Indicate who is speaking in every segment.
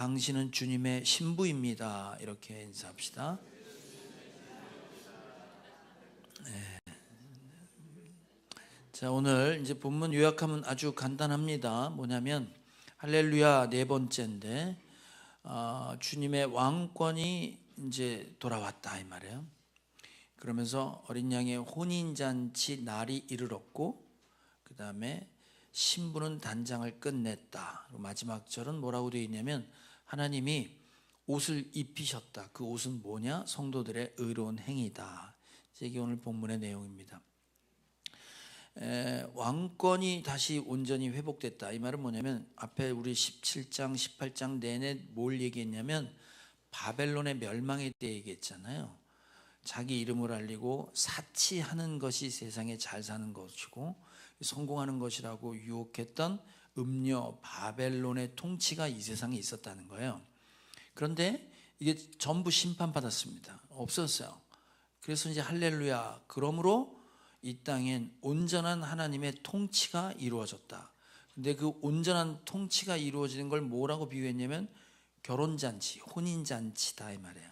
Speaker 1: 당신은 주님의 신부입니다. 이렇게 인사합시다. 네. 자, 오늘 이제 본문 요약하면 아주 간단합니다. 뭐냐면 할렐루야 네 번째인데 주님의 왕권이 이제 돌아왔다 이 말이에요. 그러면서 어린 양의 혼인잔치 날이 이르렀고, 그 다음에 신부는 단장을 끝냈다. 마지막 절은 뭐라고 되어 있냐면 하나님이 옷을 입히셨다. 그 옷은 뭐냐? 성도들의 의로운 행위다. 이게 오늘 본문의 내용입니다. 왕권이 다시 온전히 회복됐다. 이 말은 뭐냐면 앞에 우리 17장 18장 내내 뭘 얘기했냐면 바벨론의 멸망에 대해 얘기했잖아요. 자기 이름을 알리고 사치하는 것이 세상에 잘 사는 것이고 성공하는 것이라고 유혹했던 음녀 바벨론의 통치가 이 세상에 있었다는 거예요. 그런데 이게 전부 심판받았습니다. 없었어요. 그래서 이제 할렐루야, 그러므로 이 땅엔 온전한 하나님의 통치가 이루어졌다. 근데 그 온전한 통치가 이루어지는 걸 뭐라고 비유했냐면 결혼잔치, 혼인잔치다 이 말이에요.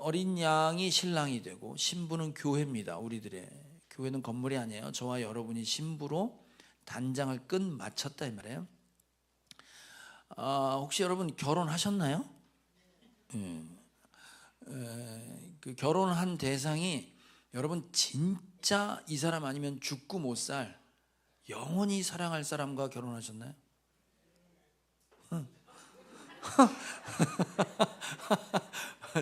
Speaker 1: 어린 양이 신랑이 되고 신부는 교회입니다. 우리들의 교회는 건물이 아니에요. 저와 여러분이 신부로 단장을 끝마쳤다 이 말이에요. 혹시 여러분 결혼하셨나요? 그 결혼한 대상이 여러분 진짜 이 사람 아니면 죽고 못 살 영원히 사랑할 사람과 결혼하셨나요?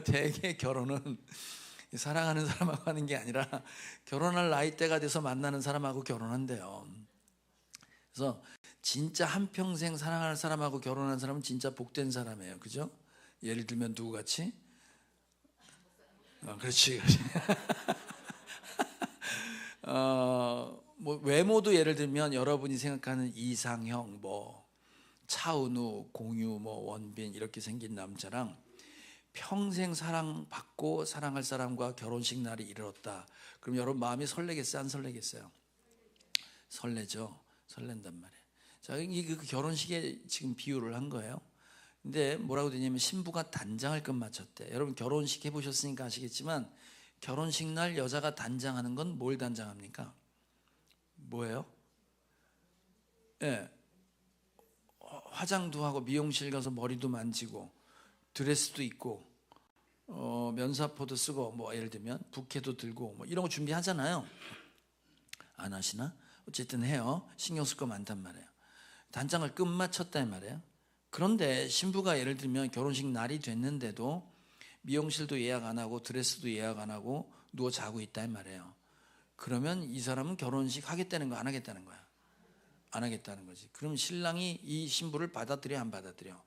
Speaker 1: 대개 결혼은 사랑하는 사람하고 하는 게 아니라 결혼할 나이대가 돼서 만나는 사람하고 결혼한대요. 그래서 진짜 한평생 사랑하는 사람하고 결혼한 사람은 진짜 복된 사람이에요. 그죠? 예를 들면 누구같이? 그렇지. 뭐 외모도 예를 들면 여러분이 생각하는 이상형, 뭐 차은우, 공유, 뭐 원빈 이렇게 생긴 남자랑 평생 사랑받고 사랑할 사람과 결혼식 날이 이르렀다. 그럼 여러분 마음이 설레겠어요? 안 설레겠어요? 설레죠. 설렌단 말이에요. 자, 이 결혼식에 지금 비유를 한 거예요. 근데 뭐라고 되냐면 신부가 단장을 끝마쳤대. 여러분 결혼식 해보셨으니까 아시겠지만 결혼식 날 여자가 단장하는 건 뭘 단장합니까? 뭐예요? 예, 화장도 하고 미용실 가서 머리도 만지고 드레스도 입고 면사포도 쓰고 뭐 예를 들면 부케도 들고 뭐 이런 거 준비하잖아요. 안 하시나? 어쨌든 해요. 신경 쓸 거 많단 말이에요. 단장을 끝마쳤단 말이에요. 그런데 신부가 예를 들면 결혼식 날이 됐는데도 미용실도 예약 안 하고 드레스도 예약 안 하고 누워 자고 있단 말이에요. 그러면 이 사람은 결혼식 하겠다는 거야, 안 하겠다는 거야? 안 하겠다는 거지. 그럼 신랑이 이 신부를 받아들여, 안 받아들여?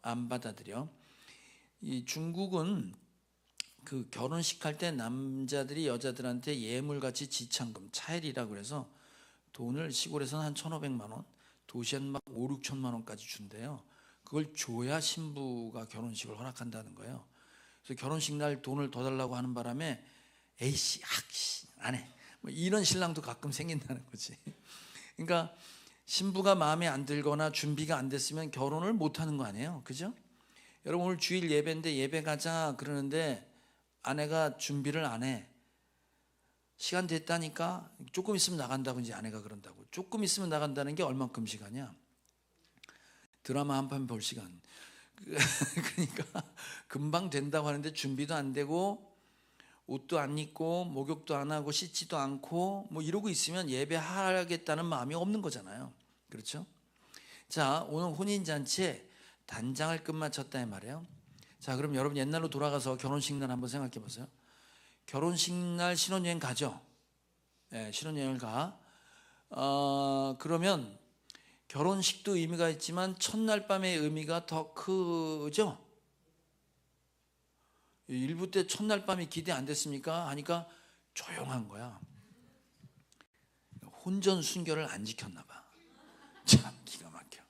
Speaker 1: 안 받아들여. 이 중국은 그 결혼식 할 때 남자들이 여자들한테 예물같이 지참금, 차일이라고 그래서 돈을 시골에서는 한 1,500만 원, 도시에는 막 5, 6천만 원까지 준대요. 그걸 줘야 신부가 결혼식을 허락한다는 거예요. 그래서 결혼식 날 돈을 더 달라고 하는 바람에 에이씨, 학씨, 안 해. 뭐 이런 신랑도 가끔 생긴다는 거지. 그러니까 신부가 마음에 안 들거나 준비가 안 됐으면 결혼을 못 하는 거 아니에요. 그죠? 여러분 오늘 주일 예배인데 예배 가자 그러는데 아내가 준비를 안 해. 시간 됐다니까 조금 있으면 나간다고 이제 아내가 그런다고. 조금 있으면 나간다는 게 얼만큼 시간이야? 드라마 한 편 볼 시간. 그러니까 금방 된다고 하는데 준비도 안 되고 옷도 안 입고 목욕도 안 하고 씻지도 않고 뭐 이러고 있으면 예배하겠다는 마음이 없는 거잖아요. 그렇죠? 자, 오늘 혼인잔치에 단장을 끝마쳤다 이 말이에요. 자, 그럼 여러분 옛날로 돌아가서 결혼식 날 한번 생각해 보세요. 결혼식 날 신혼여행 가죠. 네, 신혼여행을 가. 그러면 결혼식도 의미가 있지만 첫날 밤의 의미가 더 크죠. 일부 때 첫날 밤이 기대 안 됐습니까? 하니까 조용한 거야. 혼전 순결을 안 지켰나 봐. 참 기가 막혀.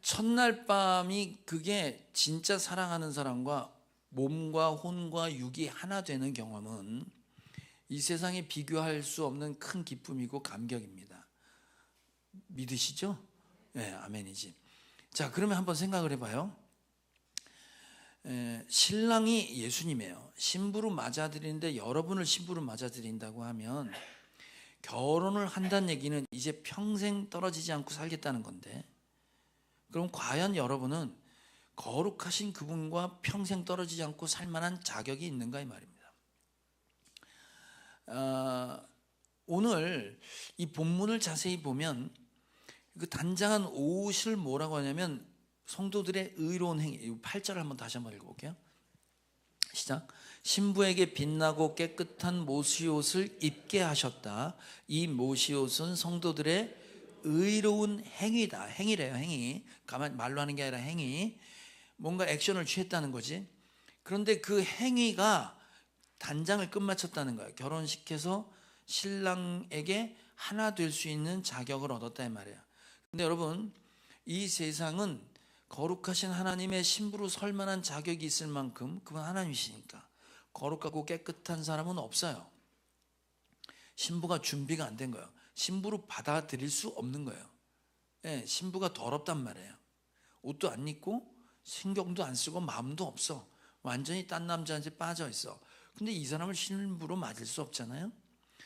Speaker 1: 첫날 밤이 그게 진짜 사랑하는 사람과 몸과 혼과 육이 하나 되는 경험은 이 세상에 비교할 수 없는 큰 기쁨이고 감격입니다. 믿으시죠? 네, 아멘이지. 자, 그러면 한번 생각을 해봐요. 신랑이 예수님이에요. 신부로 맞아들이는데 여러분을 신부로 맞아들인다고 하면 결혼을 한다는 얘기는 이제 평생 떨어지지 않고 살겠다는 건데, 그럼 과연 여러분은 거룩하신 그분과 평생 떨어지지 않고 살 만한 자격이 있는가 이 말입니다. 오늘 이 본문을 자세히 보면 그 단장한 옷을 뭐라고 하냐면 성도들의 의로운 행위. 8절 한번 다시 한번 읽어볼게요. 시작. 신부에게 빛나고 깨끗한 모시옷을 입게 하셨다. 이 모시옷은 성도들의 의로운 행위다. 행위래요. 행위. 가만 말로 하는 게 아니라 행위. 뭔가 액션을 취했다는 거지. 그런데 그 행위가 단장을 끝마쳤다는 거예요. 결혼식해서 신랑에게 하나 될 수 있는 자격을 얻었다 이 말이에요. 근데 여러분, 이 세상은 거룩하신 하나님의 신부로 설 만한 자격이 있을 만큼 그분 하나님이시니까 거룩하고 깨끗한 사람은 없어요. 신부가 준비가 안 된 거예요. 신부로 받아들일 수 없는 거예요. 예, 신부가 더럽단 말이에요. 옷도 안 입고 신경도 안 쓰고 마음도 없어. 완전히 딴 남자한테 빠져 있어. 근데 이 사람을 신부로 맞을 수 없잖아요.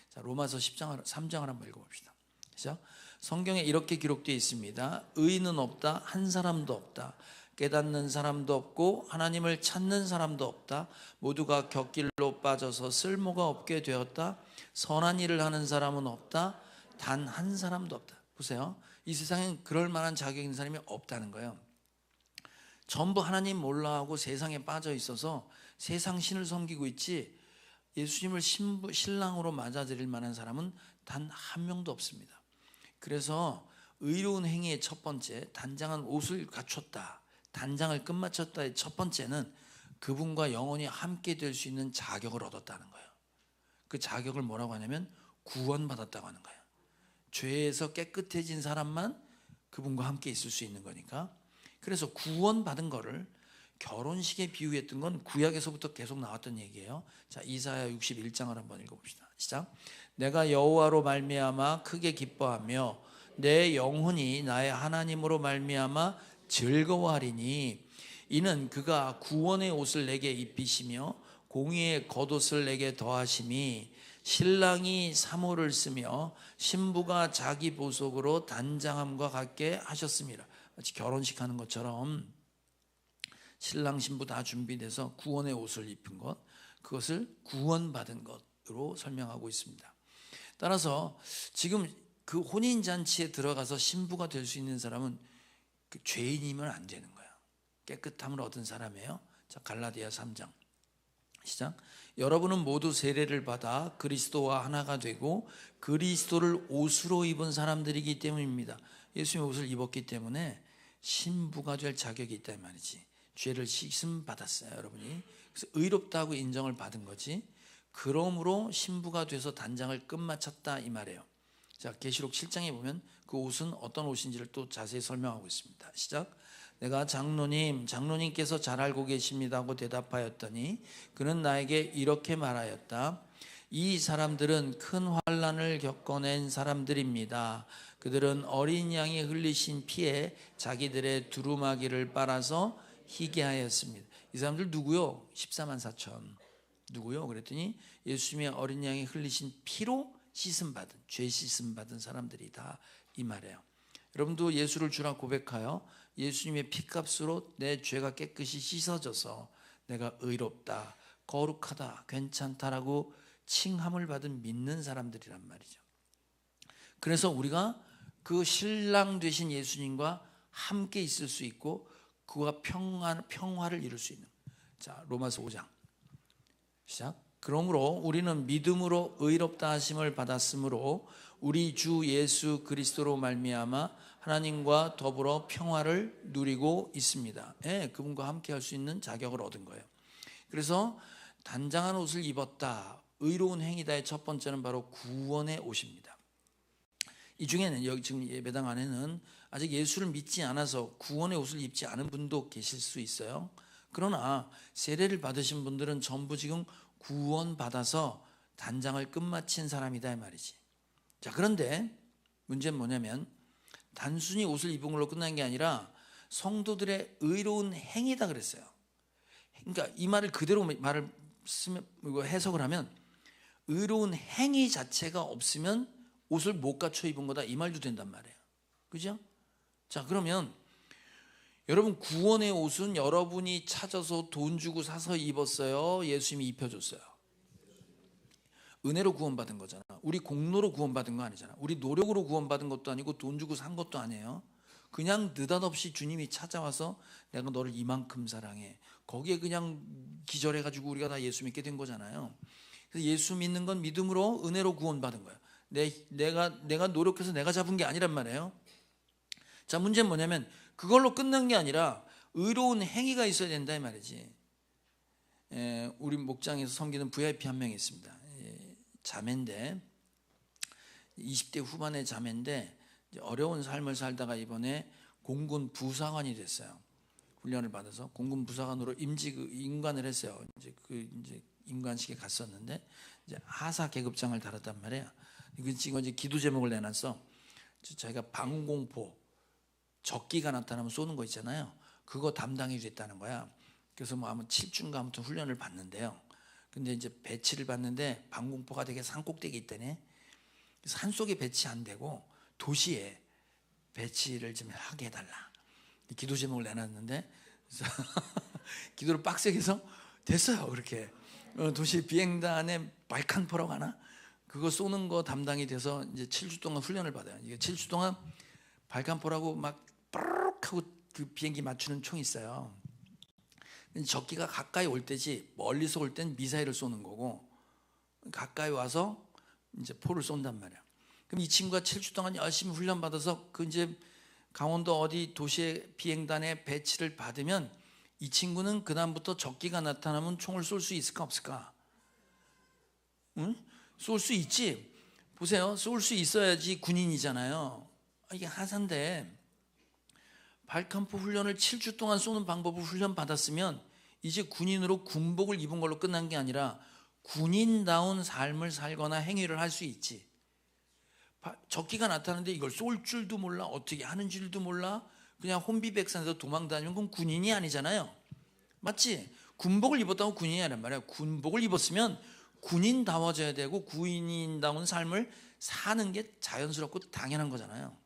Speaker 1: 자, 로마서 10장 3장을 한번 읽어봅시다. 시작. 성경에 이렇게 기록되어 있습니다. 의인은 없다. 한 사람도 없다. 깨닫는 사람도 없고 하나님을 찾는 사람도 없다. 모두가 곁길로 빠져서 쓸모가 없게 되었다. 선한 일을 하는 사람은 없다. 단 한 사람도 없다. 보세요. 이 세상엔 그럴 만한 자격 있는 사람이 없다는 거예요. 전부 하나님 몰라하고 세상에 빠져 있어서 세상 신을 섬기고 있지 예수님을 신랑으로 맞아들일 만한 사람은 단 한 명도 없습니다. 그래서 의로운 행위의 첫 번째, 단장한 옷을 갖췄다, 단장을 끝마쳤다의 첫 번째는 그분과 영원히 함께 될 수 있는 자격을 얻었다는 거예요. 그 자격을 뭐라고 하냐면 구원받았다고 하는 거예요. 죄에서 깨끗해진 사람만 그분과 함께 있을 수 있는 거니까. 그래서 구원받은 거를 결혼식에 비유했던 건 구약에서부터 계속 나왔던 얘기예요. 자, 이사야 61장을 한번 읽어봅시다. 시작. 내가 여호와로 말미암아 크게 기뻐하며 내 영혼이 나의 하나님으로 말미암아 즐거워하리니 이는 그가 구원의 옷을 내게 입히시며 공의의 겉옷을 내게 더하심이 신랑이 사모를 쓰며 신부가 자기 보석으로 단장함과 같게 하셨습니다. 마치 결혼식 하는 것처럼 신랑 신부 다 준비돼서 구원의 옷을 입힌 것, 그것을 구원받은 것으로 설명하고 있습니다. 따라서 지금 그 혼인잔치에 들어가서 신부가 될 수 있는 사람은 그 죄인이면 안 되는 거예요. 깨끗함을 얻은 사람이에요. 자, 갈라디아 3장 시작. 여러분은 모두 세례를 받아 그리스도와 하나가 되고 그리스도를 옷으로 입은 사람들이기 때문입니다. 예수님의 옷을 입었기 때문에 신부가 될 자격이 있다 이 말이지. 죄를 씻음 받았어요, 여러분이. 그래서 의롭다고 인정을 받은 거지. 그러므로 신부가 돼서 단장을 끝마쳤다 이 말이에요. 자, 계시록 7장에 보면 그 옷은 어떤 옷인지를 또 자세히 설명하고 있습니다. 시작. 내가 장로님께서 잘 알고 계십니다 하고 대답하였더니 그는 나에게 이렇게 말하였다. 이 사람들은 큰 환난을 겪어낸 사람들입니다. 그들은 어린 양이 흘리신 피에 자기들의 두루마기를 빨아서 희게 하였습니다. 이 사람들 누구요? 14만 4천. 누구요? 그랬더니 예수님의 어린 양이 흘리신 피로 씻음받은, 죄 씻음받은 사람들이다 이 말이에요. 여러분도 예수를 주라 고백하여 예수님의 피값으로 내 죄가 깨끗이 씻어져서 내가 의롭다, 거룩하다, 괜찮다라고 칭함을 받은 믿는 사람들이란 말이죠. 그래서 우리가 그 신랑 되신 예수님과 함께 있을 수 있고 그와 평화를 이룰 수 있는. 자, 로마서 5장 시작. 그러므로 우리는 믿음으로 의롭다 하심을 받았으므로 우리 주 예수 그리스도로 말미암아 하나님과 더불어 평화를 누리고 있습니다. 예, 그분과 함께 할 수 있는 자격을 얻은 거예요. 그래서 단장한 옷을 입었다, 의로운 행위다의 첫 번째는 바로 구원의 옷입니다. 이 중에는 여기 지금 예배당 안에는 아직 예수를 믿지 않아서 구원의 옷을 입지 않은 분도 계실 수 있어요. 그러나 세례를 받으신 분들은 전부 지금 구원받아서 단장을 끝마친 사람이다 이 말이지. 자, 그런데 문제는 뭐냐면 단순히 옷을 입은 걸로 끝난 게 아니라 성도들의 의로운 행위다 그랬어요. 그러니까 이 말을 그대로 해석을 하면 의로운 행위 자체가 없으면 옷을 못 갖춰 입은 거다, 이 말도 된단 말이에요. 그죠? 자, 그러면 여러분, 구원의 옷은 여러분이 찾아서 돈 주고 사서 입었어요? 예수님이 입혀줬어요? 은혜로 구원받은 거잖아. 우리 공로로 구원받은 거 아니잖아. 우리 노력으로 구원받은 것도 아니고 돈 주고 산 것도 아니에요. 그냥 느닷없이 주님이 찾아와서 내가 너를 이만큼 사랑해, 거기에 그냥 기절해가지고 우리가 다 예수 믿게 된 거잖아요. 그래서 예수 믿는 건 믿음으로 은혜로 구원받은 거예요. 내가 노력해서 내가 잡은 게 아니란 말이에요. 자, 문제는 뭐냐면 그걸로 끝난 게 아니라 의로운 행위가 있어야 된다 이 말이지. 우리 목장에서 섬기는 VIP 한 명이 있습니다. 자매인데 20대 후반의 자매인데 어려운 삶을 살다가 이번에 공군 부사관이 됐어요. 훈련을 받아서 공군 부사관으로 임관을 했어요. 이제 임관식에 갔었는데 이제 하사 계급장을 달았단 말이에요. 지금 이제 기도 제목을 내놨어. 자기가 방공포 적기가 나타나면 쏘는 거 있잖아요. 그거 담당해 주겠다는 거야. 그래서 뭐 아무 7주인가 아무튼 훈련을 받는데요. 근데 이제 배치를 받는데 방공포가 되게 산꼭대기 있다네. 산속에 배치 안 되고 도시에 배치를 좀 하게 해달라. 기도 제목을 내놨는데 그래서 기도를 빡세게 해서 됐어요. 그렇게 도시 비행단에 발칸포라고 하나? 그거 쏘는 거 담당이 돼서 이제 7주 동안 훈련을 받아요. 이게 7주 동안 발칸포라고 막 빠르륵 하고 그 비행기 맞추는 총이 있어요. 적기가 가까이 올 때지 멀리서 올 땐 미사일을 쏘는 거고 가까이 와서 이제 포를 쏜단 말이야. 그럼 이 친구가 7주 동안 열심히 훈련 받아서 그 이제 강원도 어디 도시의 비행단에 배치를 받으면 이 친구는 그 다음부터 적기가 나타나면 총을 쏠 수 있을까 없을까? 응? 쏠 수 있지. 보세요. 쏠 수 있어야지 군인이잖아요. 이게 하사인데 발칸포 훈련을 7주 동안 쏘는 방법을 훈련 받았으면 이제 군인으로 군복을 입은 걸로 끝난 게 아니라 군인다운 삶을 살거나 행위를 할 수 있지. 적기가 나타나는데 이걸 쏠 줄도 몰라, 어떻게 하는 줄도 몰라, 그냥 혼비백산에서 도망다니면 그건 군인이 아니잖아요. 맞지? 군복을 입었다고 군인이 아니란 말이야. 군복을 입었으면 군인다워져야 되고 군인다운 삶을 사는 게 자연스럽고 당연한 거잖아요.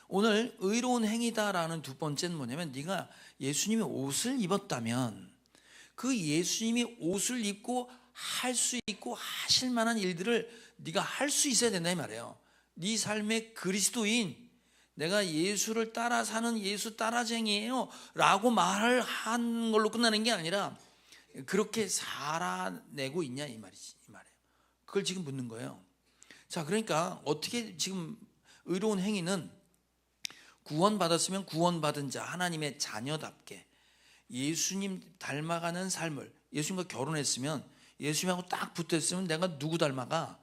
Speaker 1: 오늘 의로운 행위다라는 두 번째는 뭐냐면 네가 예수님의 옷을 입었다면 그 예수님이 옷을 입고 할 수 있고 하실 만한 일들을 네가 할 수 있어야 된다 이 말이에요. 네 삶의 그리스도인, 내가 예수를 따라 사는 예수 따라쟁이에요 라고 말을 한 걸로 끝나는 게 아니라 그렇게 살아내고 있냐 이 말이지, 이 말이에요. 그걸 지금 묻는 거예요. 자, 그러니까 어떻게 지금 의로운 행위는 구원받았으면 구원받은 자, 하나님의 자녀답게 예수님 닮아가는 삶을, 예수님과 결혼했으면 예수님하고 딱 붙어있으면 내가 누구 닮아가?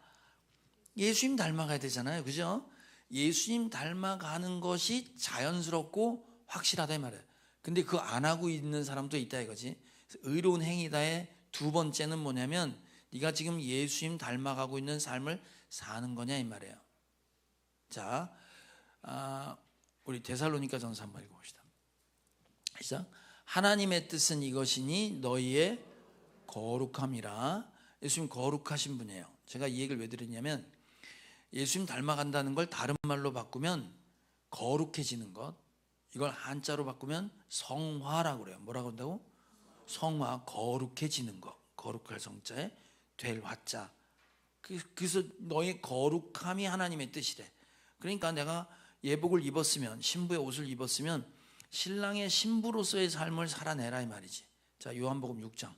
Speaker 1: 예수님 닮아가야 되잖아요. 그죠? 예수님 닮아가는 것이 자연스럽고 확실하다 이 말이에요. 근데 그거 안 하고 있는 사람도 있다 이거지. 의로운 행위다의 두 번째는 뭐냐면 네가 지금 예수님 닮아가고 있는 삶을 사는 거냐 이 말이에요. 자, 우리 데살로니가 전서 한번 읽어봅시다. 시작. 하나님의 뜻은 이것이니 너희의 거룩함이라. 예수님 거룩하신 분이에요. 제가 이 얘기를 왜 드렸냐면 예수님 닮아간다는 걸 다른 말로 바꾸면 거룩해지는 것, 이걸 한자로 바꾸면 성화라고 그래요. 뭐라고 한다고? 성화, 거룩해지는 것. 거룩할 성자에 될 화자. 그래서 너의 거룩함이 하나님의 뜻이래. 그러니까 내가 예복을 입었으면, 신부의 옷을 입었으면 신랑의 신부로서의 삶을 살아내라 이 말이지. 자, 요한복음 6장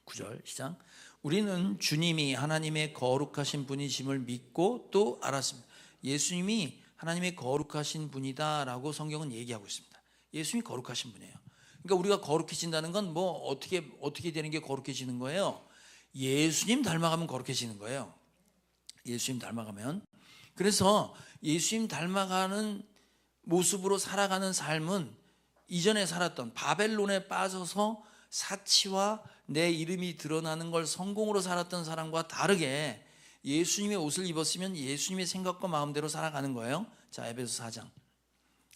Speaker 1: 9절 시작. 우리는 주님이 하나님의 거룩하신 분이심을 믿고 또 알았습니다. 예수님이 하나님의 거룩하신 분이다라고 성경은 얘기하고 있습니다. 예수님이 거룩하신 분이에요. 그러니까 우리가 거룩해진다는 건 뭐 어떻게 되는 게 거룩해지는 거예요? 예수님 닮아가면 거룩해지는 거예요. 예수님 닮아가면. 그래서 예수님 닮아가는 모습으로 살아가는 삶은 이전에 살았던 바벨론에 빠져서 사치와 내 이름이 드러나는 걸 성공으로 살았던 사람과 다르게 예수님의 옷을 입었으면 예수님의 생각과 마음대로 살아가는 거예요. 자, 에베소 4장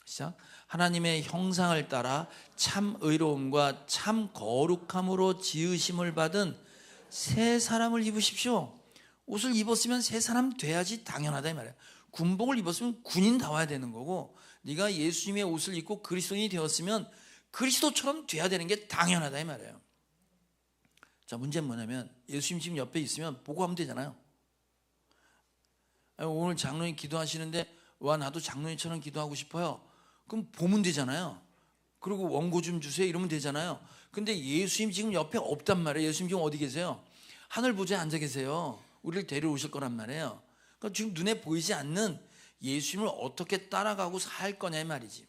Speaker 1: 시작. 하나님의 형상을 따라 참 의로움과 참 거룩함으로 지으심을 받은 새 사람을 입으십시오. 옷을 입었으면 새 사람 돼야지 당연하다 이 말이야. 군복을 입었으면 군인다워야 되는 거고, 네가 예수님의 옷을 입고 그리스도인이 되었으면 그리스도처럼 돼야 되는 게 당연하다 이 말이에요. 자, 문제는 뭐냐면 예수님 지금 옆에 있으면 보고 하면 되잖아요. 오늘 장로님 기도하시는데 와 나도 장로님처럼 기도하고 싶어요. 그럼 보면 되잖아요. 그리고 원고 좀 주세요 이러면 되잖아요. 근데 예수님 지금 옆에 없단 말이에요. 예수님 지금 어디 계세요? 하늘 보좌에 앉아 계세요. 우리를 데려오실 거란 말이에요. 그러니까 지금 눈에 보이지 않는 예수님을 어떻게 따라가고 살 거냐 이 말이지.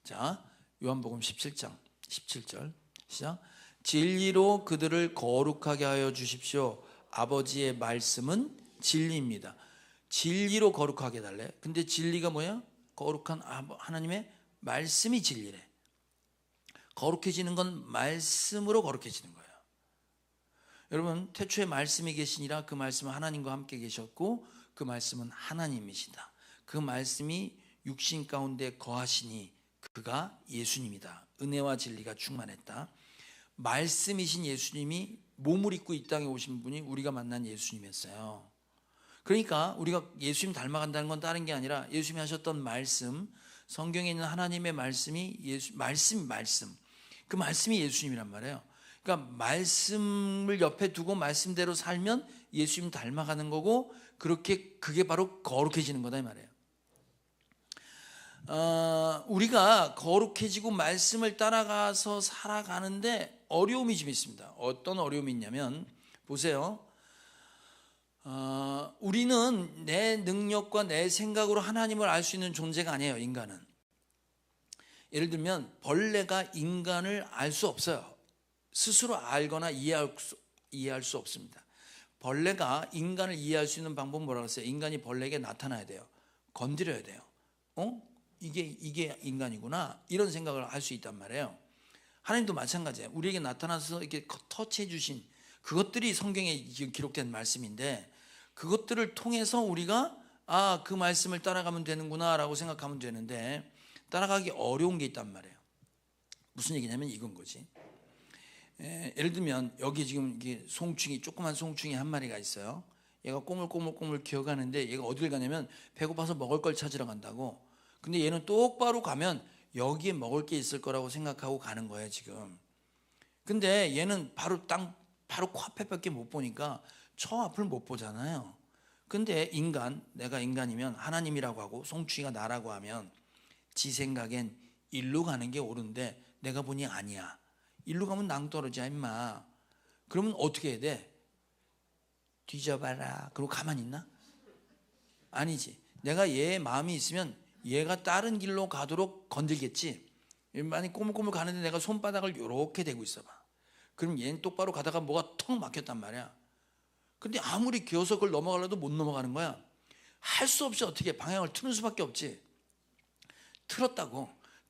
Speaker 1: 자, 요한복음 17장 17절 시작. 진리로 그들을 거룩하게 하여 주십시오. 아버지의 말씀은 진리입니다. 진리로 거룩하게 해달래. 근데 진리가 뭐야? 거룩한 하나님의 말씀이 진리래. 거룩해지는 건 말씀으로 거룩해지는 거예요. 여러분, 태초에 말씀이 계시니라. 그 말씀은 하나님과 함께 계셨고 그 말씀은 하나님이시다. 그 말씀이 육신 가운데 거하시니 그가 예수님이다. 은혜와 진리가 충만했다. 말씀이신 예수님이 몸을 입고 이 땅에 오신 분이 우리가 만난 예수님이었어요. 그러니까 우리가 예수님 닮아간다는 건 다른 게 아니라 예수님이 하셨던 말씀, 성경에 있는 하나님의 말씀이 말씀 그 말씀이 예수님이란 말이에요. 그러니까 말씀을 옆에 두고 말씀대로 살면 예수님 닮아가는 거고, 그게 바로 거룩해지는 거다 이 말이에요. 우리가 거룩해지고 말씀을 따라가서 살아가는데 어려움이 좀 있습니다. 어떤 어려움이 있냐면 보세요. 우리는 내 능력과 내 생각으로 하나님을 알 수 있는 존재가 아니에요. 인간은. 예를 들면 벌레가 인간을 알 수 없어요. 스스로 알거나 이해할 수 없습니다. 벌레가 인간을 이해할 수 있는 방법은 뭐라고 했어요? 인간이 벌레에게 나타나야 돼요. 건드려야 돼요. 이게 인간이구나 이런 생각을 할 수 있단 말이에요. 하나님도 마찬가지예요. 우리에게 나타나서 이렇게 터치해 주신 그것들이 성경에 기록된 말씀인데, 그것들을 통해서 우리가 그 말씀을 따라가면 되는구나 라고 생각하면 되는데, 따라가기 어려운 게 있단 말이에요. 무슨 얘기냐면 이건 거지. 예를 들면 여기 지금 이게 조그만 송충이 한 마리가 있어요. 얘가 꼬물꼬물 기어가는데 얘가 어딜 가냐면 배고파서 먹을 걸 찾으러 간다고. 근데 얘는 똑바로 가면 여기에 먹을 게 있을 거라고 생각하고 가는 거예요 지금. 근데 얘는 바로 코앞에밖에 못 보니까 저 앞을 못 보잖아요. 근데 내가 인간이면 하나님이라고 하고 송충이가 나라고 하면 지 생각엔 일로 가는 게 옳은데 내가 보니 아니야. 일로 가면 낭떠러지야 임마. 그러면 어떻게 해야 돼? 뒤져봐라. 그러고 가만히 있나? 아니지. 내가 얘의 마음이 있으면 얘가 다른 길로 가도록 건들겠지. 만약 꼬물꼬물 가는데 내가 손바닥을 이렇게 대고 있어봐. 그럼 얘는 똑바로 가다가 뭐가 턱 막혔단 말이야. 근데 아무리 기어서 그걸 넘어가려도 못 넘어가는 거야. 할 수 없이 어떻게 방향을 틀는 수밖에 없지.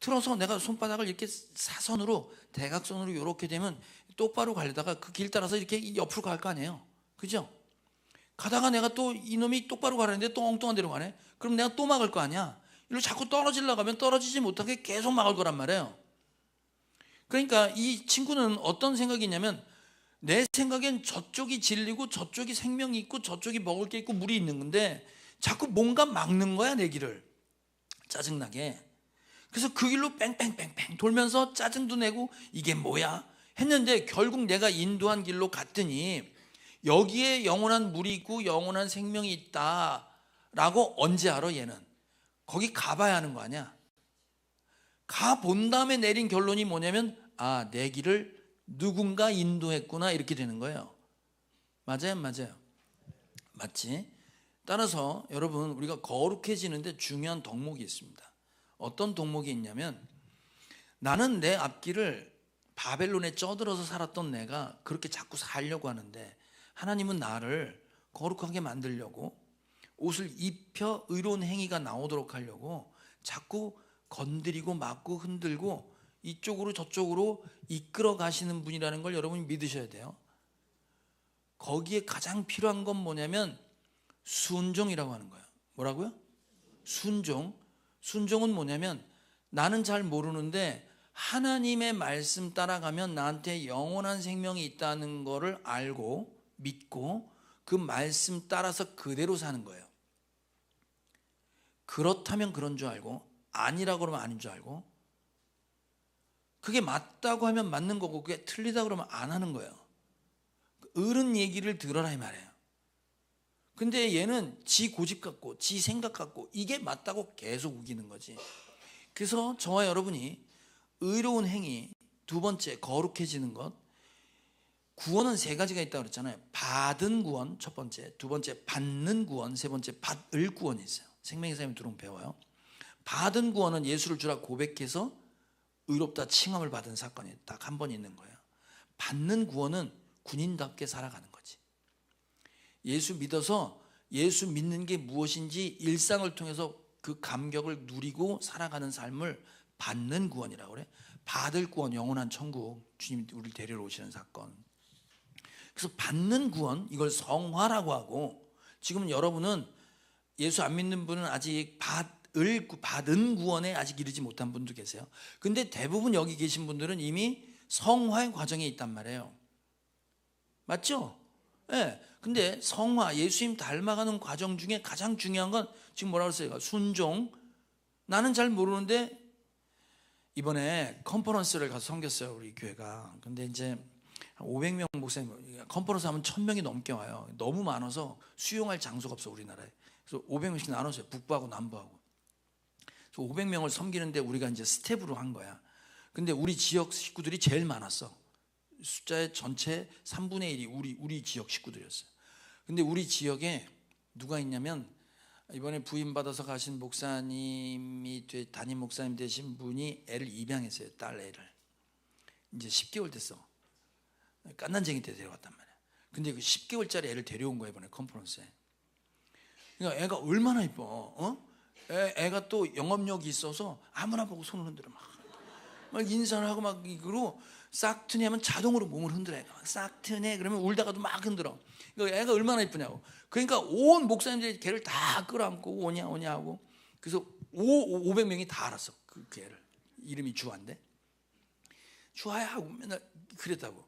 Speaker 1: 틀어서 내가 손바닥을 이렇게 사선으로 대각선으로 이렇게 되면 똑바로 가려다가 그 길 따라서 이렇게 옆으로 갈 거 아니에요. 그죠? 가다가 내가 또 이놈이 똑바로 가려는데 또 엉뚱한 데로 가네. 그럼 내가 또 막을 거 아니야. 이리로 자꾸 떨어지려고 하면 떨어지지 못하게 계속 막을 거란 말이에요. 그러니까 이 친구는 어떤 생각이 있냐면, 내 생각엔 저쪽이 진리고 저쪽이 생명이 있고 저쪽이 먹을 게 있고 물이 있는 건데 자꾸 뭔가 막는 거야 내 길을. 짜증나게. 그래서 그 길로 뺑뺑뺑뺑 돌면서 짜증도 내고 이게 뭐야 했는데 결국 내가 인도한 길로 갔더니 여기에 영원한 물이 있고 영원한 생명이 있다라고 언제 알아? 얘는 거기 가봐야 하는 거 아니야. 가본 다음에 내린 결론이 뭐냐면 내 길을 누군가 인도했구나 이렇게 되는 거예요. 맞아요? 맞지? 따라서 여러분, 우리가 거룩해지는데 중요한 덕목이 있습니다. 어떤 덕목이 있냐면, 나는 내 앞길을 바벨론에 쪄들어서 살았던 내가 그렇게 자꾸 살려고 하는데 하나님은 나를 거룩하게 만들려고 옷을 입혀 의로운 행위가 나오도록 하려고 자꾸 건드리고 막고 흔들고 이쪽으로 저쪽으로 이끌어 가시는 분이라는 걸 여러분이 믿으셔야 돼요. 거기에 가장 필요한 건 뭐냐면 순종이라고 하는 거예요. 뭐라고요? 순종은 뭐냐면 나는 잘 모르는데 하나님의 말씀 따라가면 나한테 영원한 생명이 있다는 거를 알고 믿고 그 말씀 따라서 그대로 사는 거예요. 그렇다면 그런 줄 알고 아니라고 그러면 아닌 줄 알고, 그게 맞다고 하면 맞는 거고 그게 틀리다고 그러면 안 하는 거예요. 옳은 얘기를 들어라 이 말이에요. 근데 얘는 지 고집 갖고 지 생각 갖고 이게 맞다고 계속 우기는 거지. 그래서 저와 여러분이 의로운 행위, 두 번째 거룩해지는 것, 구원은 세 가지가 있다고 그랬잖아요. 받은 구원 첫 번째, 두 번째 받는 구원, 세 번째 받을 구원이 있어요. 생명의 삶에 들어오면 배워요. 받은 구원은 예수를 주라 고백해서 의롭다 칭함을 받은 사건이 딱 한 번 있는 거예요. 받는 구원은 군인답게 살아가는 거지. 예수 믿어서 예수 믿는 게 무엇인지 일상을 통해서 그 감격을 누리고 살아가는 삶을 받는 구원이라고 그래. 받을 구원, 영원한 천국, 주님 우리를 데리러 오시는 사건. 그래서 받는 구원, 이걸 성화라고 하고, 지금은 여러분은 예수 안 믿는 분은 아직 받은 구원에 아직 이르지 못한 분도 계세요. 근데 대부분 여기 계신 분들은 이미 성화의 과정에 있단 말이에요. 맞죠? 네. 근데 성화, 예수님 닮아가는 과정 중에 가장 중요한 건 지금 뭐라고 했어요? 순종. 나는 잘 모르는데 이번에 컨퍼런스를 가서 섬겼어요, 우리 교회가. 근데 이제 500명 목사님, 컨퍼런스 하면 1000명이 넘게 와요. 너무 많아서 수용할 장소가 없어, 우리나라에. 그래서 500명씩 나눴어요, 북부하고 남부하고. 그래서 500명을 섬기는데 우리가 이제 스텝으로 한 거야. 근데 우리 지역 식구들이 제일 많았어. 숫자의 전체 3분의 1이 우리 지역 식구들이었어요. 근데 우리 지역에 누가 있냐면, 이번에 부임받아서 가신 목사님이 담임 목사님 되신 분이 애를 입양했어요. 딸 애를. 이제 10개월 됐어. 깐난쟁이 때 데려왔단 말이야. 근데 그 10개월짜리 애를 데려온 거야, 이번에 컨퍼런스에. 그러니까 애가 얼마나 이뻐. 애가 또 영업력이 있어서 아무나 보고 손을 흔들어. 막 인사를 하고 막 이거로 싹트네 하면 자동으로 몸을 흔들어. 싹트네 그러면 울다가도 막 흔들어. 애가 얼마나 이쁘냐고. 그러니까 온 목사님들이 걔를 다 끌어안고 오냐 하고. 그래서 500명이 다 알았어, 그 애를. 이름이 주아인데, 주아야 하고 맨날 그랬다고.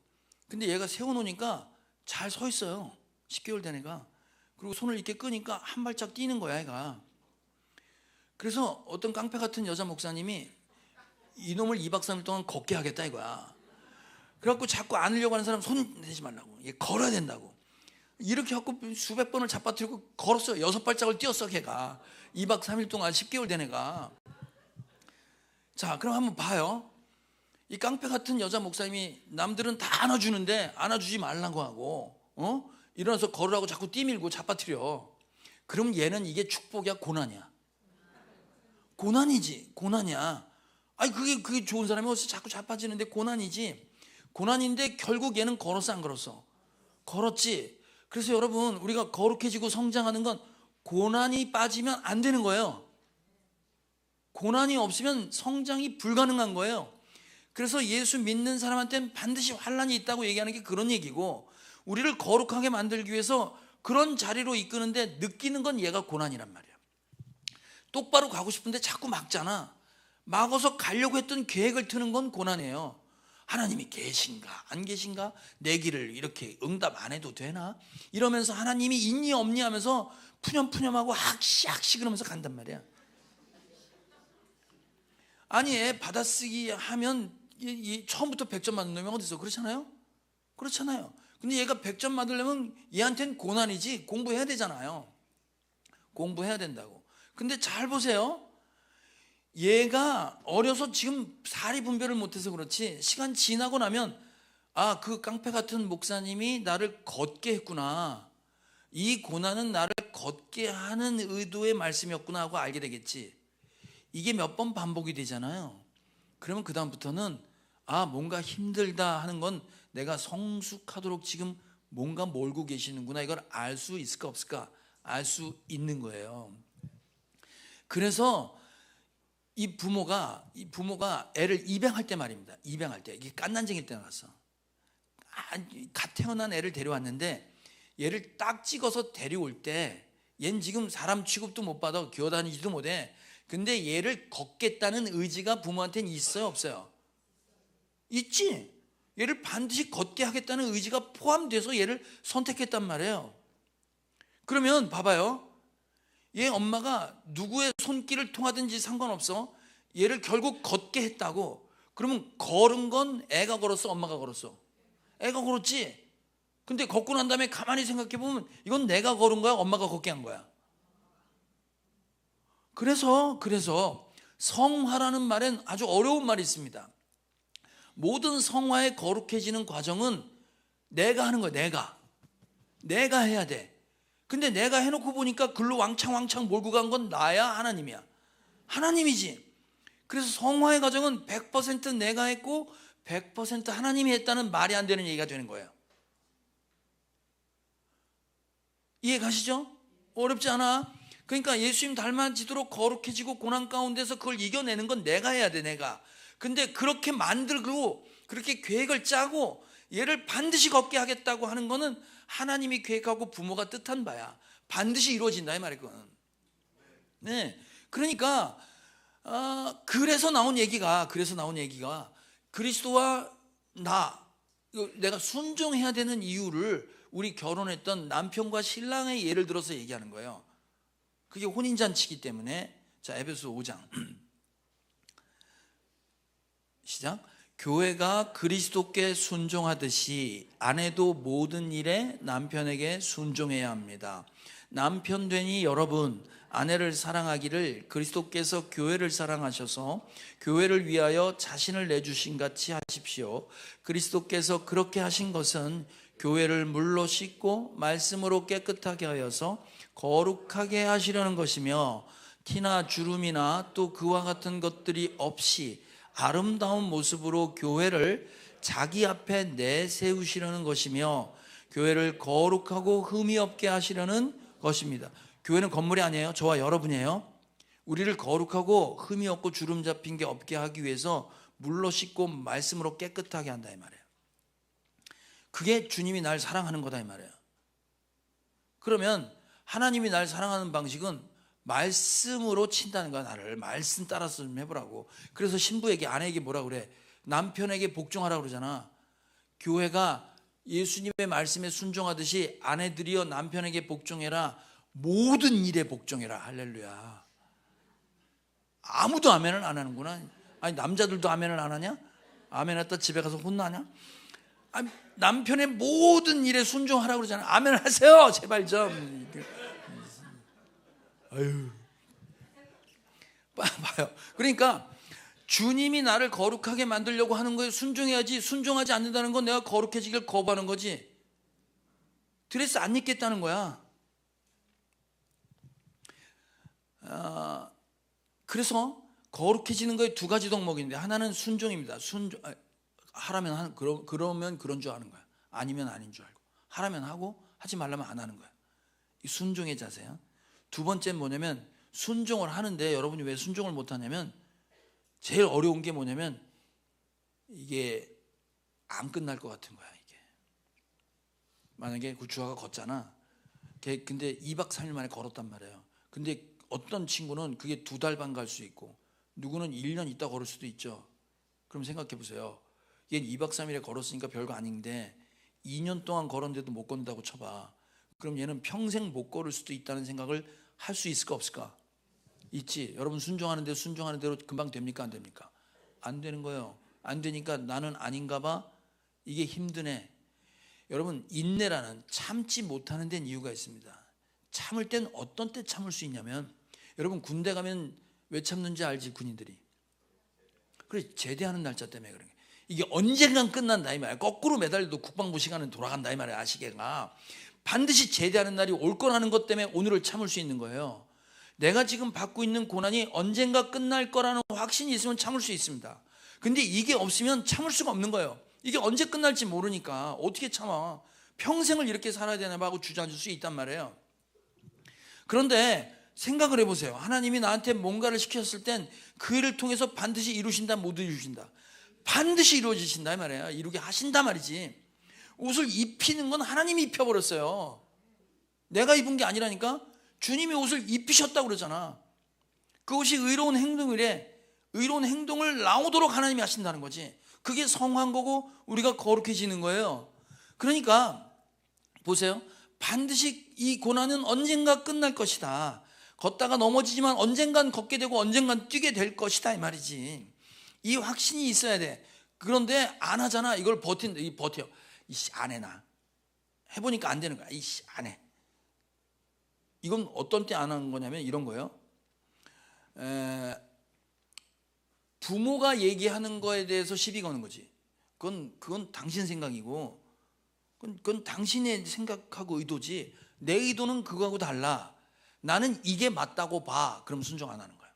Speaker 1: 근데 얘가 세워놓으니까 잘 서 있어요. 10개월 된 애가. 그리고 손을 이렇게 끄니까 한 발짝 뛰는 거야, 애가. 그래서 어떤 깡패 같은 여자 목사님이 이놈을 2박 3일 동안 걷게 하겠다 이거야. 그래갖고 자꾸 안으려고 하는 사람 손 내지 말라고. 얘 걸어야 된다고. 이렇게 하고 수백 번을 잡아뜨리고 걸었어요. 6발짝을 뛰었어, 걔가. 2박 3일 동안 10개월 된 애가. 자, 그럼 한번 봐요. 이 깡패 같은 여자 목사님이 남들은 다 안아주는데 안아주지 말라고 하고, 일어나서 걸으라고 자꾸 뛰밀고 잡아뜨려. 그럼 얘는 이게 축복이야, 고난이야? 고난이지, 고난이야. 아니 그게 좋은 사람이 어디서 자꾸 자빠지는데 고난이지. 고난인데 결국 얘는 걸었어, 안 걸었어? 걸었지. 그래서 여러분, 우리가 거룩해지고 성장하는 건 고난이 빠지면 안 되는 거예요. 고난이 없으면 성장이 불가능한 거예요. 그래서 예수 믿는 사람한테는 반드시 환난이 있다고 얘기하는 게 그런 얘기고, 우리를 거룩하게 만들기 위해서 그런 자리로 이끄는데 느끼는 건 얘가 고난이란 말이야. 똑바로 가고 싶은데 자꾸 막잖아. 막아서 가려고 했던 계획을 트는 건 고난이에요. 하나님이 계신가 안 계신가, 내 길을 이렇게 응답 안 해도 되나, 이러면서 하나님이 있니 없니 하면서 푸념푸념하고 학시 그러면서 간단 말이야. 아니 애 받아쓰기 하면 처음부터 100점 맞는 놈이 어디 있어? 그렇잖아요. 근데 얘가 100점 맞으려면 얘한테는 고난이지. 공부해야 되잖아요. 공부해야 된다고. 근데 잘 보세요. 얘가 어려서 지금 사리 분별을 못해서 그렇지, 시간 지나고 나면 그 깡패 같은 목사님이 나를 걷게 했구나, 이 고난은 나를 걷게 하는 의도의 말씀이었구나 하고 알게 되겠지. 이게 몇 번 반복이 되잖아요. 그러면 그 다음부터는 뭔가 힘들다 하는 건 내가 성숙하도록 지금 뭔가 몰고 계시는구나, 이걸 알 수 있을까 없을까? 알 수 있는 거예요. 그래서 이 부모가 애를 입양할 때 말입니다. 입양할 때, 이게 깐난쟁일 때 나왔어. 갓 태어난 애를 데려왔는데 얘를 딱 찍어서 데려올 때, 얘는 지금 사람 취급도 못 받아, 기어다니지도 못해. 근데 얘를 걷겠다는 의지가 부모한테는 있어요, 없어요? 있지. 얘를 반드시 걷게 하겠다는 의지가 포함돼서 얘를 선택했단 말이에요. 그러면 봐봐요. 얘 엄마가 누구의 손길을 통하든지 상관없어. 얘를 결국 걷게 했다고. 그러면 걸은 건 애가 걸었어, 엄마가 걸었어? 애가 걸었지. 근데 걷고 난 다음에 가만히 생각해 보면 이건 내가 걸은 거야, 엄마가 걷게 한 거야? 그래서 성화라는 말엔 아주 어려운 말이 있습니다. 모든 성화의 거룩해지는 과정은 내가 하는 거야. 내가 해야 돼. 근데 내가 해놓고 보니까 글로 왕창 몰고 간 건 나야, 하나님이야? 하나님이지. 그래서 성화의 과정은 100% 내가 했고 100% 하나님이 했다는 말이 안 되는 얘기가 되는 거예요. 이해 가시죠? 어렵지 않아. 그러니까 예수님 닮아지도록 거룩해지고 고난 가운데서 그걸 이겨내는 건 내가 해야 돼, 내가. 근데 그렇게 만들고 그렇게 계획을 짜고 얘를 반드시 걷게 하겠다고 하는 거는 하나님이 계획하고 부모가 뜻한 바야. 반드시 이루어진다, 이 말이거든. 네. 그러니까 그래서 나온 얘기가 그리스도와 내가 순종해야 되는 이유를 우리 결혼했던 남편과 신랑의 예를 들어서 얘기하는 거예요. 그게 혼인잔치이기 때문에. 자, 에베소 5장 시작. 교회가 그리스도께 순종하듯이 아내도 모든 일에 남편에게 순종해야 합니다. 남편 되니 여러분, 아내를 사랑하기를 그리스도께서 교회를 사랑하셔서 교회를 위하여 자신을 내주신 같이 하십시오. 그리스도께서 그렇게 하신 것은 교회를 물로 씻고 말씀으로 깨끗하게 하여서 거룩하게 하시려는 것이며, 티나 주름이나 또 그와 같은 것들이 없이 아름다운 모습으로 교회를 자기 앞에 내세우시려는 것이며, 교회를 거룩하고 흠이 없게 하시려는 것입니다. 교회는 건물이 아니에요. 저와 여러분이에요. 우리를 거룩하고 흠이 없고 주름 잡힌 게 없게 하기 위해서 물로 씻고 말씀으로 깨끗하게 한다, 이 말이에요. 그게 주님이 날 사랑하는 거다, 이 말이에요. 그러면 하나님이 날 사랑하는 방식은 말씀으로 친다는 거야. 나를 말씀 따라서 좀 해보라고. 그래서 신부에게, 아내에게 뭐라 그래? 남편에게 복종하라고 그러잖아. 교회가 예수님의 말씀에 순종하듯이 아내들이여 남편에게 복종해라. 모든 일에 복종해라. 할렐루야. 아무도 아멘을 안 하는구나. 아니, 남자들도 아멘을 안 하냐? 아멘 했다 집에 가서 혼나냐? 아니, 남편의 모든 일에 순종하라고 그러잖아. 아멘 하세요, 제발 좀. 아유, 봐요. 그러니까 주님이 나를 거룩하게 만들려고 하는 거에 순종해야지, 순종하지 않는다는 건 내가 거룩해지길 거부하는 거지. 드레스 안 입겠다는 거야. 그래서 거룩해지는 거에 두 가지 덕목인데, 하나는 순종입니다. 하라면 그러면 그런 줄 아는 거야. 아니면 아닌 줄 알고. 하라면 하고 하지 말라면 안 하는 거야. 이 순종의 자세야. 두 번째는 뭐냐면, 순종을 하는데 여러분이 왜 순종을 못 하냐면, 제일 어려운 게 뭐냐면 이게 안 끝날 것 같은 거야. 이게 만약에 그 주아가 걷잖아. 근데 2박 3일 만에 걸었단 말이에요. 근데 어떤 친구는 그게 2달 반 갈 수 있고, 누구는 1년 있다 걸을 수도 있죠. 그럼 생각해 보세요. 얘는 2박 3일에 걸었으니까 별거 아닌데 2년 동안 걸었는데도 못 걷는다고 쳐봐. 그럼 얘는 평생 못 걸을 수도 있다는 생각을 할 수 있을까 없을까? 있지. 여러분, 순종하는 대로 금방 됩니까, 안 됩니까? 안 되는 거예요. 안 되니까 나는 아닌가 봐. 이게 힘드네. 여러분, 인내라는, 참지 못하는 데는 이유가 있습니다. 참을 땐 어떤 때 참을 수 있냐면, 여러분 군대 가면 왜 참는지 알지, 군인들이? 그래, 제대하는 날짜 때문에 그런 게. 이게 언젠간 끝난다, 이 말이야. 거꾸로 매달려도 국방부 시간은 돌아간다, 이 말이야. 아시게가 반드시 제대하는 날이 올 거라는 것 때문에 오늘을 참을 수 있는 거예요. 내가 지금 받고 있는 고난이 언젠가 끝날 거라는 확신이 있으면 참을 수 있습니다. 근데 이게 없으면 참을 수가 없는 거예요. 이게 언제 끝날지 모르니까 어떻게 참아. 평생을 이렇게 살아야 되나 봐 하고 주저앉을 수 있단 말이에요. 그런데 생각을 해보세요. 하나님이 나한테 뭔가를 시켰을 땐 그 일을 통해서 반드시 이루신다, 못 이루신다? 반드시 이루어지신다, 이 말이에요. 이루게 하신다 말이지. 옷을 입히는 건 하나님이 입혀버렸어요. 내가 입은 게 아니라니까. 주님이 옷을 입히셨다고 그러잖아. 그것이 의로운 행동이래. 의로운 행동을 나오도록 하나님이 하신다는 거지. 그게 성화한 거고 우리가 거룩해지는 거예요. 그러니까 보세요. 반드시 이 고난은 언젠가 끝날 것이다. 걷다가 넘어지지만 언젠간 걷게 되고 언젠간 뛰게 될 것이다 이 말이지. 이 확신이 있어야 돼. 그런데 안 하잖아. 이걸 버텨. 이씨 안 해 나. 해보니까 안 되는 거야. 이씨 안 해. 이건 어떤 때 안 하는 거냐면 이런 거예요. 부모가 얘기하는 거에 대해서 시비 거는 거지. 그건 당신 생각이고 그건 당신의 생각하고 의도지. 내 의도는 그거하고 달라. 나는 이게 맞다고 봐. 그럼 순종 안 하는 거야.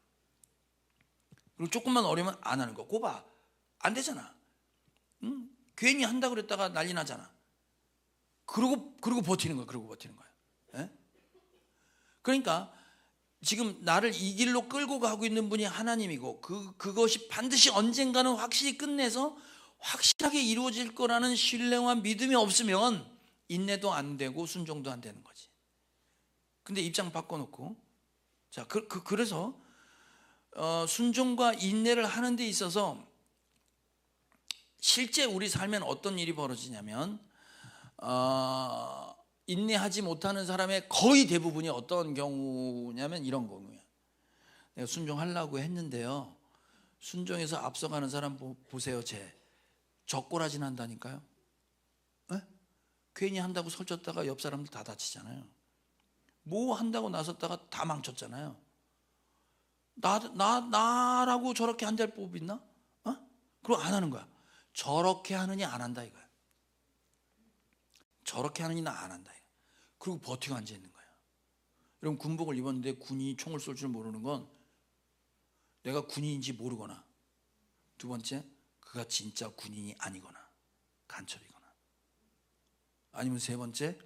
Speaker 1: 그리고 조금만 어려면 안 하는 거야. 고 봐. 안 되잖아. 응? 괜히 한다고 그랬다가 난리 나잖아. 그러고 버티는 거야. 그러고 버티는 거야. 예? 그러니까 지금 나를 이 길로 끌고 가고 있는 분이 하나님이고 그것이 반드시 언젠가는 확실히 끝내서 확실하게 이루어질 거라는 신뢰와 믿음이 없으면 인내도 안 되고 순종도 안 되는 거지. 근데 입장 바꿔놓고 자 그래서 순종과 인내를 하는 데 있어서 실제 우리 삶엔 어떤 일이 벌어지냐면 인내하지 못하는 사람의 거의 대부분이 어떤 경우냐면 이런 경우예요. 내가 순종하려고 했는데요, 순종해서 앞서가는 사람 보세요. 젓고라지 난다니까요. 에? 괜히 한다고 설쳤다가 옆 사람들 다 다치잖아요. 뭐 한다고 나섰다가 다 망쳤잖아요. 나라고 저렇게 한달 법 있나? 그럼 안 하는 거야. 저렇게 하느니 안 한다 이거야. 저렇게 하느니 나 안 한다 이거야. 그리고 버티고 앉아 있는 거야. 여러분 군복을 입었는데 군인이 총을 쏠 줄 모르는 건 내가 군인인지 모르거나, 두 번째 그가 진짜 군인이 아니거나 간첩이거나, 아니면 세 번째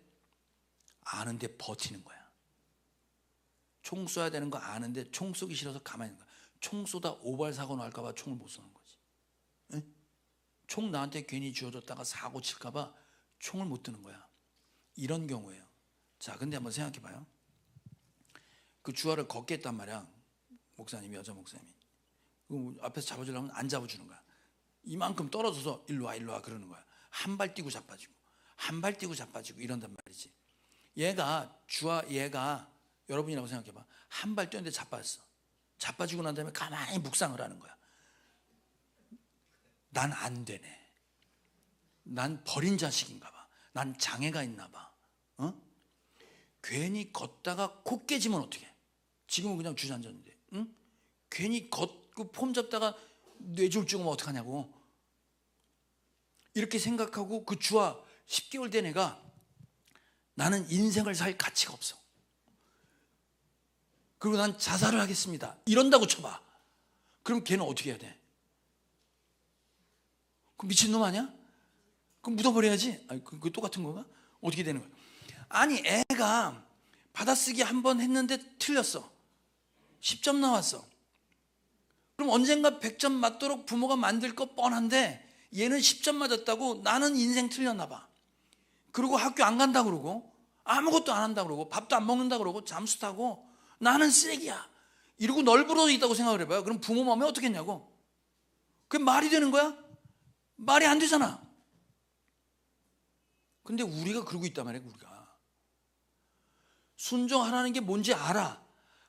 Speaker 1: 아는데 버티는 거야. 총 쏴야 되는 거 아는데 총 쏘기 싫어서 가만히 있는 거야. 총 쏘다 오발 사고 날까 봐 총을 못 쏘는 거지. 에? 총 나한테 괜히 쥐어줬다가 사고 칠까 봐 총을 못 드는 거야. 이런 경우예요. 자, 근데 한번 생각해 봐요. 그 주화를 걷게 했단 말이야. 목사님이, 여자 목사님이. 앞에서 잡아주려면 안 잡아주는 거야. 이만큼 떨어져서 일로 와 그러는 거야. 한 발 뛰고 자빠지고 한 발 뛰고 자빠지고 이런단 말이지. 얘가 여러분이라고 생각해 봐. 한 발 뛰었는데 자빠졌어. 자빠지고 난 다음에 가만히 묵상을 하는 거야. 난 안 되네. 난 버린 자식인가 봐. 난 장애가 있나 봐. 괜히 걷다가 코 깨지면 어떡해? 지금은 그냥 주저앉았는데, 응? 괜히 걷고 폼 잡다가 뇌졸 죽으면 어떡하냐고. 이렇게 생각하고 그 주와 10개월 된 애가 나는 인생을 살 가치가 없어. 그리고 난 자살을 하겠습니다. 이런다고 쳐봐. 그럼 걔는 어떻게 해야 돼? 그 미친놈 아니야? 그럼 묻어버려야지. 그 똑같은 건가? 어떻게 되는 거야? 아니, 애가 받아쓰기 한 번 했는데 틀렸어. 10점 나왔어. 그럼 언젠가 100점 맞도록 부모가 만들 거 뻔한데 얘는 10점 맞았다고 나는 인생 틀렸나 봐. 그리고 학교 안 간다 그러고 아무것도 안 한다 그러고 밥도 안 먹는다 그러고 잠수 타고 나는 쓰레기야 이러고 널브러져 있다고 생각을 해봐요. 그럼 부모 마음에 어떻게 했냐고. 그게 말이 되는 거야? 말이 안 되잖아. 근데 우리가 그러고 있단 말이야. 우리가 순종하라는 게 뭔지 알아.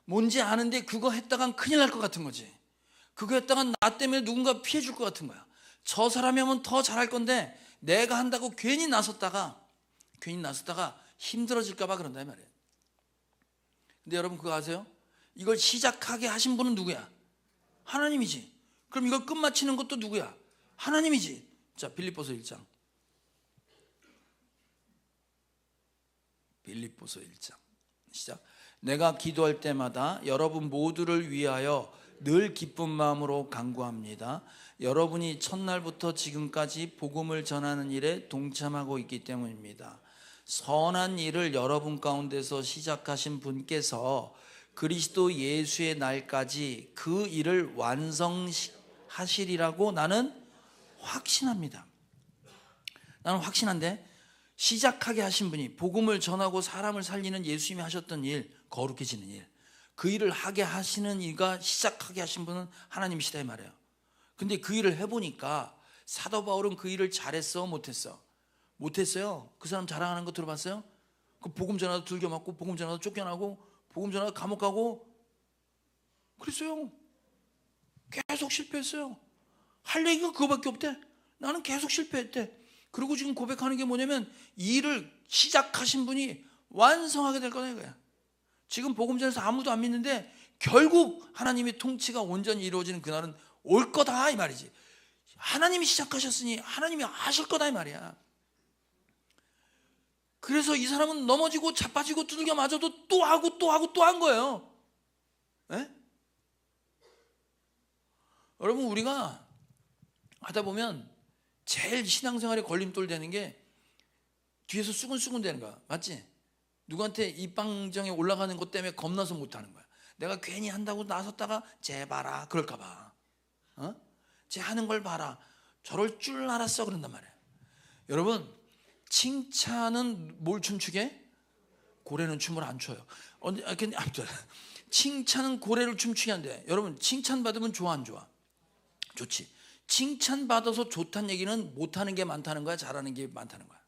Speaker 1: 뭔지 아는데 그거 했다간 큰일 날 것 같은 거지. 그거 했다간 나 때문에 누군가 피해 줄 것 같은 거야. 저 사람이 하면 더 잘할 건데 내가 한다고 괜히 나섰다가 힘들어질까 봐 그런다 이 말이에요. 근데 여러분 그거 아세요? 이걸 시작하게 하신 분은 누구야? 하나님이지. 그럼 이걸 끝마치는 것도 누구야? 하나님이지. 자, 빌립보서 1장. 빌립보서 1장 시작. 내가 기도할 때마다 여러분 모두를 위하여 늘 기쁜 마음으로 간구합니다. 여러분이 첫날부터 지금까지 복음을 전하는 일에 동참하고 있기 때문입니다. 선한 일을 여러분 가운데서 시작하신 분께서 그리스도 예수의 날까지 그 일을 완성하시리라고 나는 확신합니다. 나는 확신한데 시작하게 하신 분이, 복음을 전하고 사람을 살리는 예수님이 하셨던 일, 거룩해지는 일, 그 일을 하게 하시는 이가 시작하게 하신 분은 하나님이시다 이 말이에요. 근데 그 일을 해보니까 사도 바울은 그 일을 잘했어 못했어? 못했어요. 그 사람 자랑하는 거 들어봤어요? 그 복음 전하다 들겨 맞고 복음 전하다 쫓겨나고 복음 전하다 감옥 가고 그랬어요. 계속 실패했어요. 할 얘기가 그거밖에 없대. 나는 계속 실패했대. 그리고 지금 고백하는 게 뭐냐면 이 일을 시작하신 분이 완성하게 될 거다 이거야. 지금 복음 전에서 아무도 안 믿는데 결국 하나님의 통치가 온전히 이루어지는 그날은 올 거다 이 말이지. 하나님이 시작하셨으니 하나님이 하실 거다 이 말이야. 그래서 이 사람은 넘어지고 자빠지고 두들겨 맞아도 또 하고 또 하고 또 한 거예요. 에? 여러분 우리가 하다 보면 제일 신앙생활에 걸림돌 되는 게 뒤에서 수근수근 되는 거야. 맞지? 누구한테 입방정에 올라가는 것 때문에 겁나서 못하는 거야. 내가 괜히 한다고 나섰다가 쟤 봐라 그럴까 봐. 쟤 하는 걸 봐라. 저럴 줄 알았어 그런단 말이야. 여러분 칭찬은 뭘 춤추게? 고래는 춤을 안 춰요. 근데 칭찬은 고래를 춤추게 한대. 여러분 칭찬받으면 좋아 안 좋아? 좋지. 칭찬받아서 좋다는 얘기는 못하는 게 많다는 거야 잘하는 게 많다는 거야?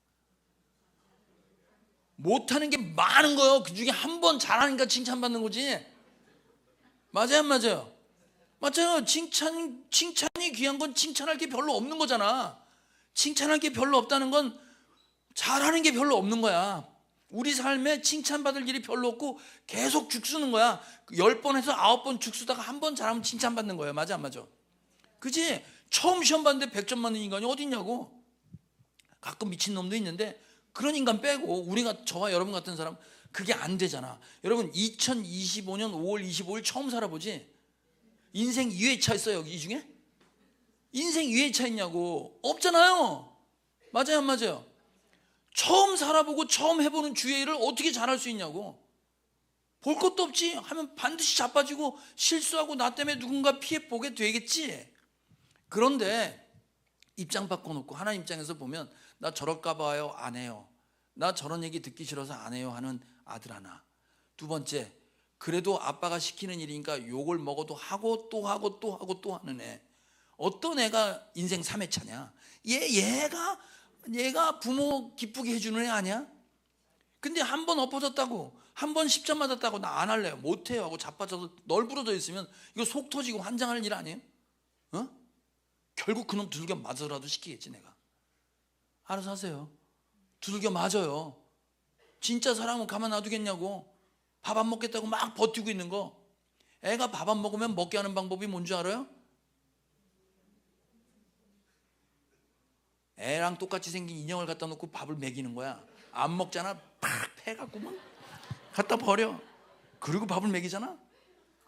Speaker 1: 못하는 게 많은 거예요. 그 중에 한 번 잘하니까 칭찬받는 거지. 맞아요 안 맞아요? 맞아요. 칭찬이 귀한 건 칭찬할 게 별로 없는 거잖아. 칭찬할 게 별로 없다는 건 잘하는 게 별로 없는 거야. 우리 삶에 칭찬받을 일이 별로 없고 계속 죽쓰는 거야. 10번에서 9번 죽쓰다가 한 번 잘하면 칭찬받는 거예요. 맞아 안 맞아? 그치? 처음 시험 봤는데 100점 맞는 인간이 어디 있냐고. 가끔 미친놈도 있는데 그런 인간 빼고 우리가 저와 여러분 같은 사람 그게 안 되잖아. 여러분 2025년 5월 25일 처음 살아보지? 인생 2회차 있어요 여기 이 중에? 인생 2회차 있냐고. 없잖아요. 맞아요 안 맞아요? 처음 살아보고 처음 해보는 주의 일을 어떻게 잘할 수 있냐고. 볼 것도 없지 하면 반드시 자빠지고 실수하고 나 때문에 누군가 피해 보게 되겠지. 그런데 입장 바꿔놓고 하나님 입장에서 보면 나 저럴까 봐요 안 해요. 나 저런 얘기 듣기 싫어서 안 해요 하는 아들 하나. 두 번째 그래도 아빠가 시키는 일이니까 욕을 먹어도 하고 또 하고 또 하고 또 하는 애. 어떤 애가 인생 3회차냐? 얘가 부모 기쁘게 해주는 애 아니야? 근데 한 번 엎어졌다고 한 번 10점 맞았다고 나 안 할래요 못해요 하고 자빠져서 널브러져 있으면 이거 속 터지고 환장할 일 아니에요? 결국 그놈 두들겨 맞으라도 시키겠지 내가. 알아서 하세요. 두들겨 맞아요. 진짜 사람은 가만 놔두겠냐고. 밥 안 먹겠다고 막 버티고 있는 거. 애가 밥 안 먹으면 먹게 하는 방법이 뭔지 알아요? 애랑 똑같이 생긴 인형을 갖다 놓고 밥을 먹이는 거야. 안 먹잖아. 팍 패갖고 막 갖다 버려. 그리고 밥을 먹이잖아.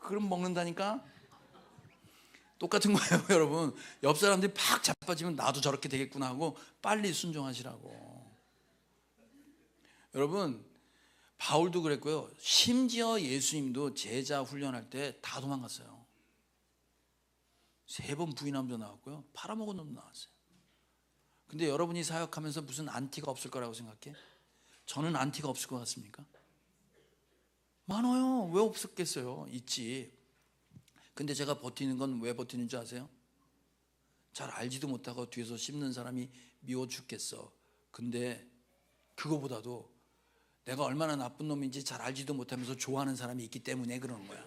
Speaker 1: 그럼 먹는다니까. 똑같은 거예요 여러분. 옆 사람들이 팍 자빠지면 나도 저렇게 되겠구나 하고 빨리 순종하시라고. 여러분 바울도 그랬고요. 심지어 예수님도 제자 훈련할 때 다 도망갔어요. 3번 부인한 놈도 나왔고요. 팔아먹은 놈도 나왔어요. 근데 여러분이 사역하면서 무슨 안티가 없을 거라고 생각해? 저는 안티가 없을 것 같습니까? 많아요. 왜 없었겠어요? 있지. 근데 제가 버티는 건 왜 버티는 줄 아세요? 잘 알지도 못하고 뒤에서 씹는 사람이 미워 죽겠어. 근데 그거보다도 내가 얼마나 나쁜 놈인지 잘 알지도 못하면서 좋아하는 사람이 있기 때문에 그러는 거야.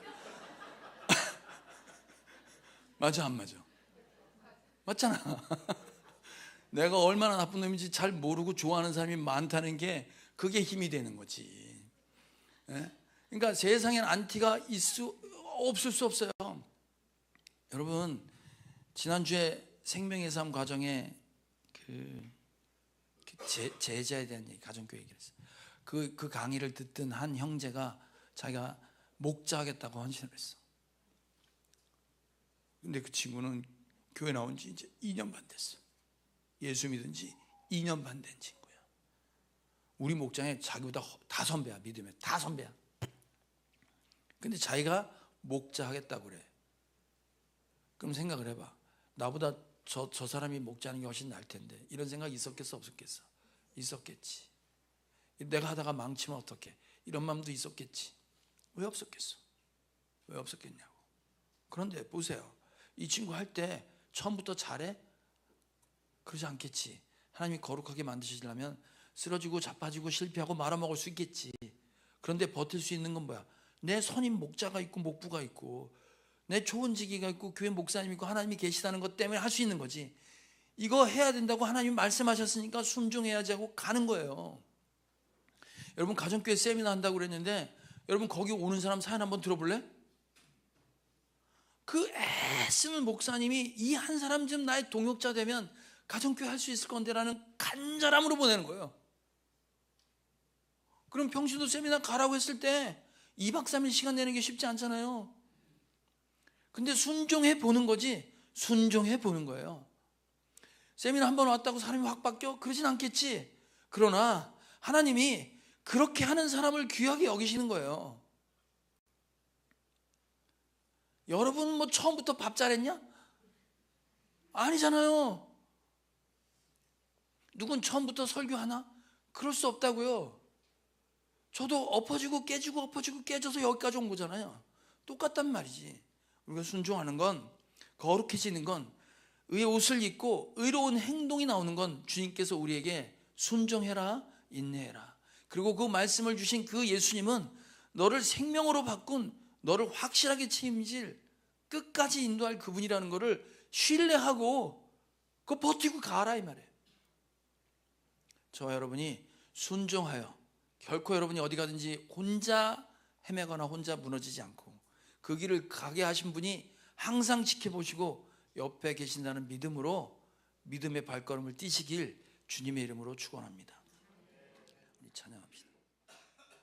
Speaker 1: 맞아 안 맞아? 맞잖아. 내가 얼마나 나쁜 놈인지 잘 모르고 좋아하는 사람이 많다는 게 그게 힘이 되는 거지. 그러니까 세상엔 안티가 없을 수 없어요. 여러분 지난주에 생명의 삶 과정에 제자에 대한 얘기, 가정교회 얘기를 했어요. 그 강의를 듣던 한 형제가 자기가 목자하겠다고 헌신을 했어. 근데 그 친구는 교회 나온 지 이제 2년 반 됐어. 예수 믿은 지 2년 반 된 친구야. 우리 목장에 자기보다 다 선배야. 믿으면 다 선배야. 근데 자기가 목자 하겠다고 그래. 그럼 생각을 해봐. 나보다 저 사람이 목자하는 게 훨씬 나을 텐데 이런 생각이 있었겠어 없었겠어? 있었겠지. 내가 하다가 망치면 어떡해? 이런 마음도 있었겠지. 왜 없었겠어? 왜 없었겠냐고. 그런데 보세요. 이 친구 할 때 처음부터 잘해? 그러지 않겠지. 하나님이 거룩하게 만드시려면 쓰러지고 자빠지고 실패하고 말아먹을 수 있겠지. 그런데 버틸 수 있는 건 뭐야? 내 선임 목자가 있고 목부가 있고 내 초원지기가 있고 교회 목사님 있고 하나님이 계시다는 것 때문에 할 수 있는 거지. 이거 해야 된다고 하나님이 말씀하셨으니까 순종해야지 하고 가는 거예요. 여러분 가정교회 세미나 한다고 그랬는데 여러분 거기 오는 사람 사연 한번 들어볼래? 그 애쓰는 목사님이 이 한 사람 좀 나의 동역자 되면 가정교회 할 수 있을 건데라는 간절함으로 보내는 거예요. 그럼 평신도 세미나 가라고 했을 때 2박 3일 시간 내는 게 쉽지 않잖아요. 근데 순종해 보는 거지. 순종해 보는 거예요. 세미나 한 번 왔다고 사람이 확 바뀌어? 그러진 않겠지. 그러나 하나님이 그렇게 하는 사람을 귀하게 여기시는 거예요. 여러분 뭐 처음부터 밥 잘했냐? 아니잖아요. 누군 처음부터 설교하나? 그럴 수 없다고요. 저도 엎어지고 깨지고 엎어지고 깨져서 여기까지 온 거잖아요. 똑같단 말이지. 우리가 순종하는 건, 거룩해지는 건, 의의 옷을 입고 의로운 행동이 나오는 건 주님께서 우리에게 순종해라, 인내해라. 그리고 그 말씀을 주신 그 예수님은 너를 생명으로 바꾼, 너를 확실하게 책임질, 끝까지 인도할 그분이라는 것을 신뢰하고 그거 버티고 가라 이 말이에요. 저와 여러분이 순종하여 결코 여러분이 어디 가든지 혼자 헤매거나 혼자 무너지지 않고 그 길을 가게 하신 분이 항상 지켜보시고 옆에 계신다는 믿음으로 믿음의 발걸음을 띄시길 주님의 이름으로 축원합니다.